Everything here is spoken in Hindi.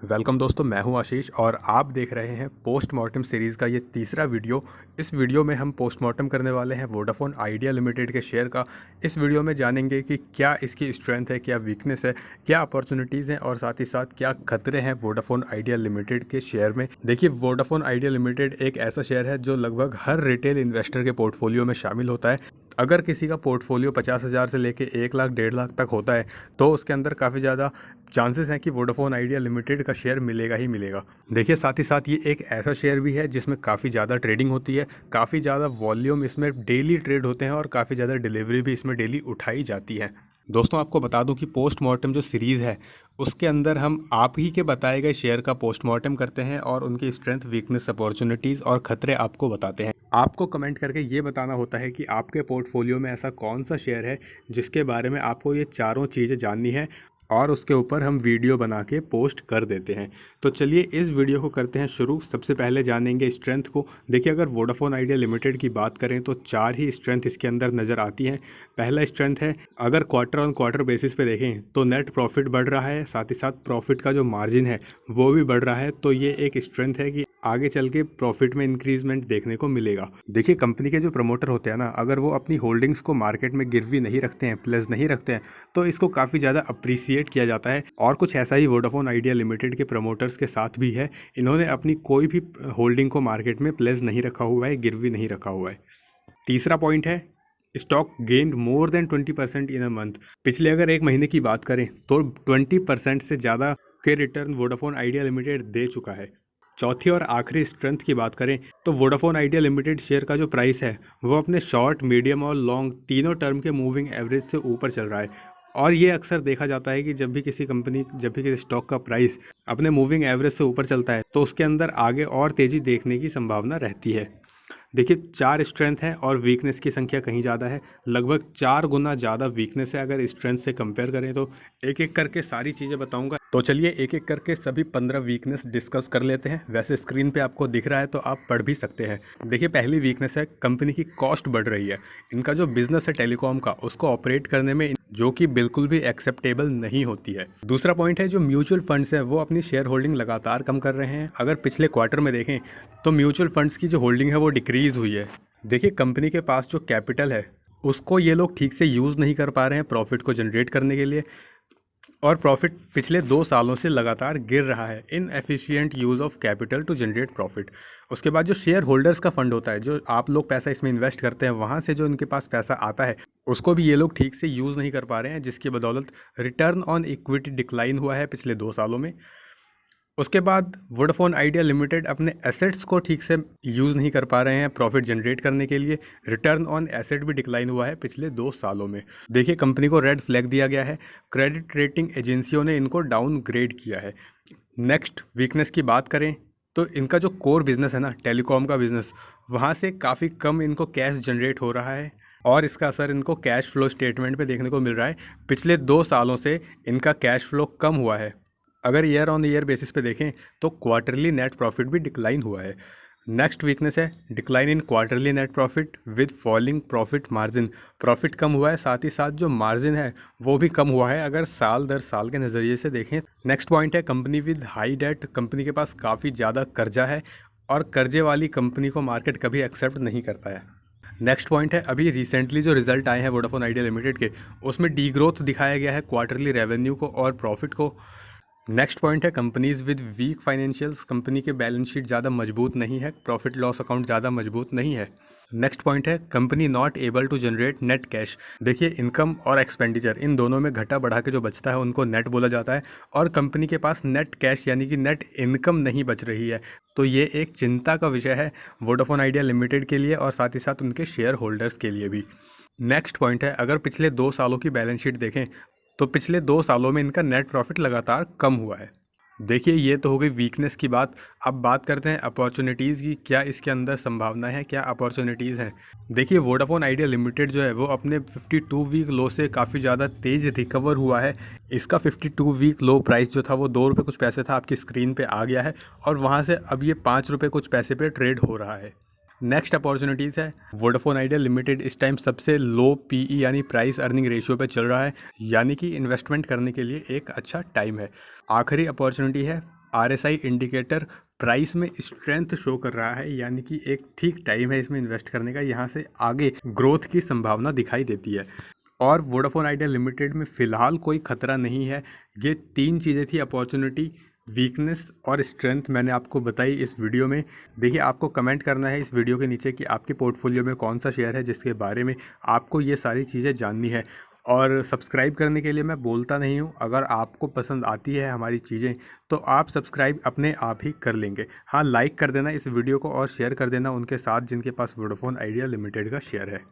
वेलकम दोस्तों, मैं हूं आशीष और आप देख रहे हैं पोस्टमार्टम सीरीज़ का ये तीसरा वीडियो। इस वीडियो में हम पोस्टमार्टम करने वाले हैं वोडाफोन आइडिया लिमिटेड के शेयर का। इस वीडियो में जानेंगे कि क्या इसकी स्ट्रेंथ है, क्या वीकनेस है, क्या अपॉर्चुनिटीज़ हैं और साथ ही साथ क्या खतरे हैं वोडाफोन आइडिया लिमिटेड के शेयर में। देखिए, वोडाफोन आइडिया लिमिटेड एक ऐसा शेयर है जो लगभग हर रिटेल इन्वेस्टर के पोर्टफोलियो में शामिल होता है। अगर किसी का पोर्टफोलियो 50,000 से लेके 1 लाख 1.5 लाख तक होता है तो उसके अंदर काफ़ी ज़्यादा चांसेस हैं कि वोडाफोन आइडिया लिमिटेड का शेयर मिलेगा ही मिलेगा। देखिए, साथ ही साथ ये एक ऐसा शेयर भी है जिसमें काफ़ी ज़्यादा ट्रेडिंग होती है, काफ़ी ज़्यादा वॉल्यूम इसमें डेली ट्रेड होते हैं और काफ़ी ज़्यादा डिलीवरी भी इसमें डेली उठाई जाती है। दोस्तों, आपको बता दूं कि पोस्टमार्टम जो सीरीज़ है उसके अंदर हम आप ही के बताए गए शेयर का पोस्टमार्टम करते हैं और उनकी स्ट्रेंथ, वीकनेस, अपॉर्चुनिटीज़ और खतरे आपको बताते हैं। आपको कमेंट करके ये बताना होता है कि आपके पोर्टफोलियो में ऐसा कौन सा शेयर है जिसके बारे में आपको ये चारों चीज़ें जाननी है और उसके ऊपर हम वीडियो बना के पोस्ट कर देते हैं। तो चलिए इस वीडियो को करते हैं शुरू। सबसे पहले जानेंगे स्ट्रेंथ को। देखिए, अगर वोडाफोन आइडिया लिमिटेड की बात करें तो 4 ही स्ट्रेंथ इसके अंदर नज़र आती हैं। पहला स्ट्रेंथ है, अगर क्वार्टर ऑन क्वार्टर बेसिस पे देखें तो नेट प्रॉफिट बढ़ रहा है, साथ ही साथ प्रॉफिट का जो मार्जिन है वो भी बढ़ रहा है। तो ये एक स्ट्रेंथ है कि आगे चल के प्रॉफिट में इंक्रीजमेंट देखने को मिलेगा। देखिए, कंपनी के जो प्रमोटर होते हैं ना, अगर वो अपनी होल्डिंग्स को मार्केट में गिरवी नहीं रखते हैं, प्लेस नहीं रखते हैं, तो इसको काफ़ी ज़्यादा अप्रिसिएट किया जाता है। और कुछ ऐसा ही वोडाफोन आइडिया लिमिटेड के प्रमोटर्स के साथ भी है। इन्होंने अपनी कोई भी होल्डिंग को मार्केट में प्लेस नहीं रखा हुआ है, गिरवी नहीं रखा हुआ है। तीसरा पॉइंट है, stock gained more than 20% in a month. पिछले अगर एक महीने की बात करें तो 20% से ज़्यादा के रिटर्न वोडाफोन आइडिया लिमिटेड दे चुका है। चौथी और आखिरी स्ट्रेंथ की बात करें तो वोडाफोन आइडिया लिमिटेड शेयर का जो प्राइस है वो अपने शॉर्ट, मीडियम और लॉन्ग तीनों टर्म के मूविंग एवरेज से ऊपर चल रहा है। और ये अक्सर देखा जाता है कि जब भी किसी स्टॉक का प्राइस अपने मूविंग एवरेज से ऊपर चलता है तो उसके अंदर आगे और तेज़ी देखने की संभावना रहती है। देखिए, 4 स्ट्रेंथ हैं और वीकनेस की संख्या कहीं ज़्यादा है, लगभग 4 गुना ज़्यादा वीकनेस है अगर स्ट्रेंथ से कंपेयर करें तो। एक एक करके सारी चीज़ें बताऊंगा, तो चलिए एक एक करके सभी 15 वीकनेस डिस्कस कर लेते हैं। वैसे स्क्रीन पे आपको दिख रहा है तो आप पढ़ भी सकते हैं। देखिए, पहली वीकनेस है, कंपनी की कॉस्ट बढ़ रही है। इनका जो बिजनेस है टेलीकॉम का, उसको ऑपरेट करने में जो कि बिल्कुल भी एक्सेप्टेबल नहीं होती है। दूसरा पॉइंट है, जो म्यूचुअल फंड्स हैं वो अपनी शेयर होल्डिंग लगातार कम कर रहे हैं। अगर पिछले क्वार्टर में देखें तो म्यूचुअल फंड्स की जो होल्डिंग है वो डिक्रीज़ हुई है। देखिए, कंपनी के पास जो कैपिटल है उसको ये लोग ठीक से यूज़ नहीं कर पा रहे हैं प्रॉफिट को जनरेट करने के लिए, और प्रॉफिट पिछले 2 सालों से लगातार गिर रहा है। Inefficient use of capital to generate profit. उसके बाद जो शेयर होल्डर्स का फंड होता है, जो आप लोग पैसा इसमें इन्वेस्ट करते हैं, वहाँ से जो इनके पास पैसा आता है उसको भी ये लोग ठीक से यूज़ नहीं कर पा रहे हैं, जिसकी बदौलत रिटर्न ऑन इक्विटी डिक्लाइन हुआ है पिछले 2 सालों में। उसके बाद वोडाफोन आइडिया लिमिटेड अपने एसेट्स को ठीक से यूज़ नहीं कर पा रहे हैं प्रॉफिट जनरेट करने के लिए। रिटर्न ऑन एसेट भी डिक्लाइन हुआ है पिछले 2 सालों में। देखिए, कंपनी को रेड फ्लैग दिया गया है, क्रेडिट रेटिंग एजेंसियों ने इनको डाउनग्रेड किया है। नेक्स्ट वीकनेस की बात करें तो इनका जो कोर बिजनेस है ना, टेलीकॉम का बिजनेस, वहाँ से काफ़ी कम इनको कैश जनरेट हो रहा है और इसका असर इनको कैश फ्लो स्टेटमेंट पे देखने को मिल रहा है। पिछले 2 सालों से इनका कैश फ्लो कम हुआ है। अगर ईयर ऑन ईयर बेसिस पे देखें तो क्वार्टरली नेट प्रॉफिट भी डिक्लाइन हुआ है। नेक्स्ट वीकनेस है, decline in quarterly net profit with falling profit margin. Profit कम हुआ है, साथ ही साथ जो मार्जिन है वो भी कम हुआ है अगर साल दर साल के नज़रिए से देखें। नेक्स्ट पॉइंट है, company with high debt. Company के पास काफ़ी ज़्यादा कर्जा है और कर्जे वाली कंपनी को मार्केट कभी एक्सेप्ट नहीं करता है। नेक्स्ट पॉइंट है, अभी रिसेंटली जो रिजल्ट आए हैं वोडाफोन आइडिया लिमिटेड के, उसमें डी ग्रोथ दिखाया गया है क्वार्टरली रेवेन्यू को और प्रॉफिट को। नेक्स्ट पॉइंट है, companies with weak financials. Company के बैलेंस शीट ज़्यादा मजबूत नहीं है, प्रॉफिट लॉस अकाउंट ज़्यादा मजबूत नहीं है। नेक्स्ट पॉइंट है, company not able to generate net cash. देखिए, इनकम और एक्सपेंडिचर इन दोनों में घटा बढ़ा के जो बचता है उनको नेट बोला जाता है, और कंपनी के पास नेट कैश यानी कि नेट इनकम नहीं बच रही है। तो ये एक चिंता का विषय है वोडाफोन आइडिया लिमिटेड के लिए और साथ ही साथ उनके शेयर होल्डर्स के लिए भी। नेक्स्ट पॉइंट है, अगर पिछले 2 सालों की बैलेंस शीट देखें तो पिछले 2 सालों में इनका नेट प्रॉफिट लगातार कम हुआ है। देखिए, ये तो हो गई वीकनेस की बात। अब बात करते हैं अपॉर्चुनिटीज़ की। क्या इसके अंदर संभावना है, क्या अपॉर्चुनिटीज़ हैं? देखिए, वोडाफोन आइडिया लिमिटेड जो है वो अपने 52 वीक लो से काफ़ी ज़्यादा तेज़ रिकवर हुआ है। इसका 52 वीक लो प्राइस जो था वो 2 रुपये कुछ पैसे था, आपकी स्क्रीन पे आ गया है, और वहाँ से अब ये 5 रुपये कुछ पैसे पे ट्रेड हो रहा है। नेक्स्ट अपॉर्चुनिटीज़ है, वोडाफोन आइडिया लिमिटेड इस टाइम सबसे लो पीई यानी प्राइस अर्निंग रेशियो पे चल रहा है, यानी कि इन्वेस्टमेंट करने के लिए एक अच्छा टाइम है। आखिरी अपॉर्चुनिटी है, RSI इंडिकेटर प्राइस में स्ट्रेंथ शो कर रहा है, यानी कि एक ठीक टाइम है इसमें इन्वेस्ट करने का। यहाँ से आगे ग्रोथ की संभावना दिखाई देती है। और वोडाफोन आइडिया लिमिटेड में फ़िलहाल कोई ख़तरा नहीं है। ये 3 चीज़ें थी, अपॉर्चुनिटी, वीकनेस और स्ट्रेंथ, मैंने आपको बताई इस वीडियो में। देखिए, आपको कमेंट करना है इस वीडियो के नीचे कि आपके पोर्टफोलियो में कौन सा शेयर है जिसके बारे में आपको ये सारी चीज़ें जाननी है। और सब्सक्राइब करने के लिए मैं बोलता नहीं हूँ, अगर आपको पसंद आती है हमारी चीज़ें तो आप सब्सक्राइब अपने आप ही कर लेंगे। हाँ, लाइक कर देना इस वीडियो को और शेयर कर देना उनके साथ जिनके पास वोडाफोन आइडिया लिमिटेड का शेयर है।